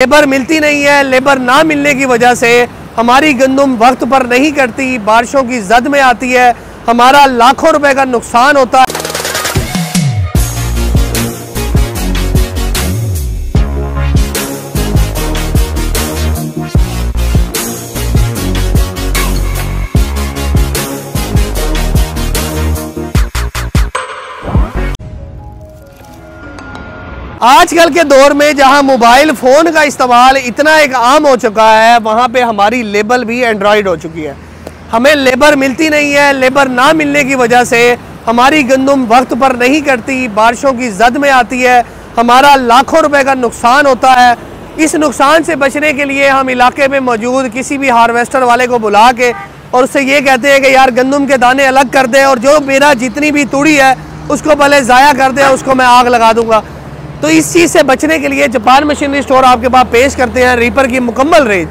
Labour मिलती नहीं है। लेबर ना मिलने की वजह से हमारी गंदम वक्त पर नहीं कटती, बारिशों की जद में आती है, हमारा लाखों रुपए का नुकसान होता है। आजकल के दौर में जहां मोबाइल फ़ोन का इस्तेमाल इतना एक आम हो चुका है, वहां पे हमारी लेबर भी एंड्रॉयड हो चुकी है। हमें लेबर मिलती नहीं है। लेबर ना मिलने की वजह से हमारी गंदम वक्त पर नहीं कटती, बारिशों की जद में आती है, हमारा लाखों रुपए का नुकसान होता है। इस नुकसान से बचने के लिए हम इलाके में मौजूद किसी भी हार्वेस्टर वाले को बुला के और उससे ये कहते हैं कि यार गंदम के दाने अलग कर दे और जो मेरा जितनी भी तूड़ी है उसको पहले ज़ाया कर दे, उसको मैं आग लगा दूंगा। तो इस चीज़ से बचने के लिए जापान मशीनरी स्टोर आपके पास पेश करते हैं रीपर की मुकम्मल रेंज।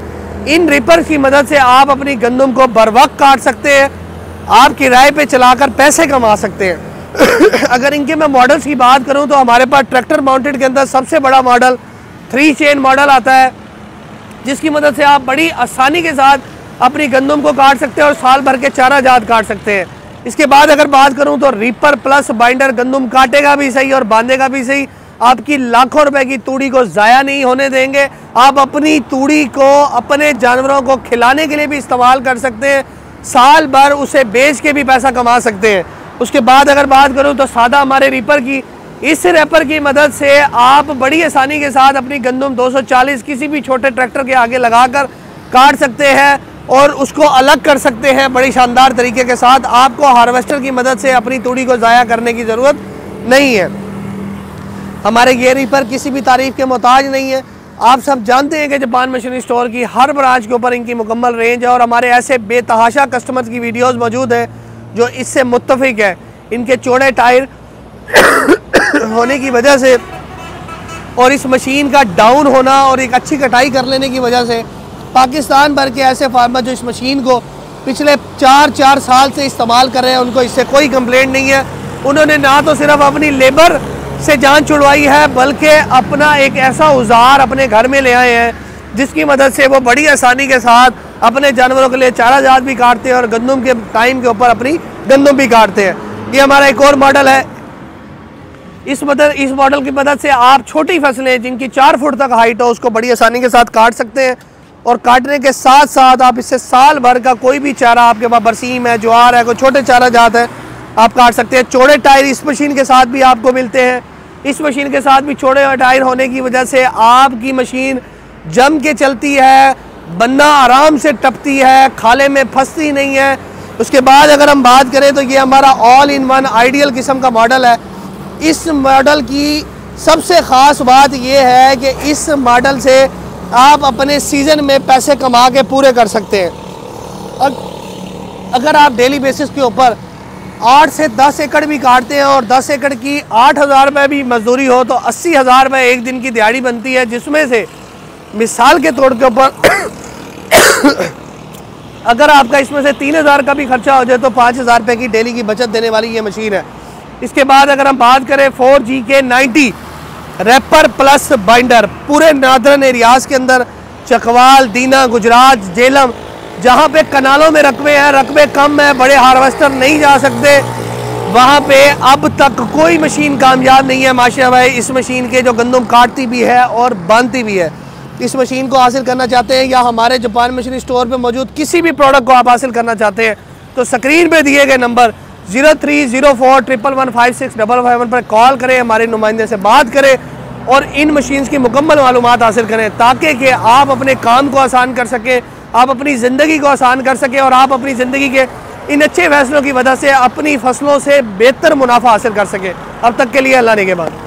इन रीपर की मदद से आप अपनी गंदम को बर वक्त काट सकते हैं, आप किराए पे चलाकर पैसे कमा सकते हैं। अगर इनके मैं मॉडल्स की बात करूं तो हमारे पास ट्रैक्टर माउंटेड के अंदर सबसे बड़ा मॉडल 3 चेन मॉडल आता है, जिसकी मदद से आप बड़ी आसानी के साथ अपनी गंदम को काट सकते हैं और साल भर के चारा जात काट सकते हैं। इसके बाद अगर बात करूँ तो रीपर प्लस बाइंडर गंदम काटेगा भी सही और बांधेगा भी सही, आपकी लाखों रुपए की तूड़ी को ज़ाया नहीं होने देंगे। आप अपनी तूड़ी को अपने जानवरों को खिलाने के लिए भी इस्तेमाल कर सकते हैं, साल भर उसे बेच के भी पैसा कमा सकते हैं। उसके बाद अगर बात करूं तो सादा हमारे रीपर की, इस रीपर की मदद से आप बड़ी आसानी के साथ अपनी गंदम 240 किसी भी छोटे ट्रैक्टर के आगे लगाकर काट सकते हैं और उसको अलग कर सकते हैं बड़ी शानदार तरीके के साथ। आपको हार्वेस्टर की मदद से अपनी तूड़ी को ज़ाया करने की ज़रूरत नहीं है। हमारे ये रीपर किसी भी तारीफ के मोहताज नहीं है। आप सब जानते हैं कि जापान मशीनरी स्टोर की हर ब्रांच के ऊपर इनकी मुकम्मल रेंज है और हमारे ऐसे बेतहाशा कस्टमर्स की वीडियोस मौजूद हैं जो इससे मुत्तफिक है। इनके चौड़े टायर होने की वजह से और इस मशीन का डाउन होना और एक अच्छी कटाई कर लेने की वजह से पाकिस्तान भर के ऐसे फार्मर जो इस मशीन को पिछले 4 साल से इस्तेमाल कर रहे हैं, उनको इससे कोई कंप्लेंट नहीं है। उन्होंने ना तो सिर्फ अपनी लेबर से जान छुड़वाई है, बल्कि अपना एक ऐसा औजार अपने घर में ले आए हैं जिसकी मदद से वो बड़ी आसानी के साथ अपने जानवरों के लिए चारा जात भी काटते हैं और गंदम के टाइम के ऊपर अपनी गंदम भी काटते हैं। ये हमारा एक और मॉडल है। इस मॉडल की मदद से आप छोटी फसलें जिनकी 4 फुट तक हाइट हो उसको बड़ी आसानी के साथ काट सकते हैं और काटने के साथ साथ आप इससे साल भर का कोई भी चारा, आपके पास बरसीम है, ज्वार है, कोई छोटे चारा जात है, आप काट सकते हैं। चौड़े टायर इस मशीन के साथ भी आपको मिलते हैं। इस मशीन के साथ भी चौड़े टायर होने की वजह से आपकी मशीन जम के चलती है, बन्ना आराम से टपती है, खाले में फंसती नहीं है। उसके बाद अगर हम बात करें तो ये हमारा ऑल इन वन आइडियल किस्म का मॉडल है। इस मॉडल की सबसे ख़ास बात यह है कि इस मॉडल से आप अपने सीज़न में पैसे कमा के पूरे कर सकते हैं। अगर आप डेली बेसिस के ऊपर 8 से 10 एकड़ भी काटते हैं और 10 एकड़ की 8,000 रुपये भी मजदूरी हो तो 80,000 रुपये एक दिन की दिहाड़ी बनती है, जिसमें से मिसाल के तौर के ऊपर अगर आपका इसमें से 3,000 का भी खर्चा हो जाए तो 5,000 रुपये की डेली की बचत देने वाली ये मशीन है। इसके बाद अगर हम बात करें 4GK90 रैपर प्लस बाइंडर, पूरे नादरन एरियाज के अंदर चकवाल, दीना, गुजरात, जेलम, जहाँ पे कनालों में रकबे हैं, रकबे कम है, बड़े हार्वेस्टर नहीं जा सकते, वहाँ पे अब तक कोई मशीन कामयाब नहीं है माशाअल्लाह। इस मशीन के जो गंदम काटती भी है और बांधती भी है। इस मशीन को हासिल करना चाहते हैं या हमारे जापान मशीनरी स्टोर पे मौजूद किसी भी प्रोडक्ट को आप हासिल करना चाहते हैं तो स्क्रीन पे दिए गए नंबर 0304115655 पर कॉल करें, हमारे नुमाइंदे से बात करें और इन मशीन्स की मुकम्मल मालूमात हासिल करें ताकि कि आप अपने काम को आसान कर सकें, आप अपनी ज़िंदगी को आसान कर सकें और आप अपनी ज़िंदगी के इन अच्छे फैसलों की वजह से अपनी फसलों से बेहतर मुनाफा हासिल कर सकें। अब तक के लिए अल्लाह ने के बाद।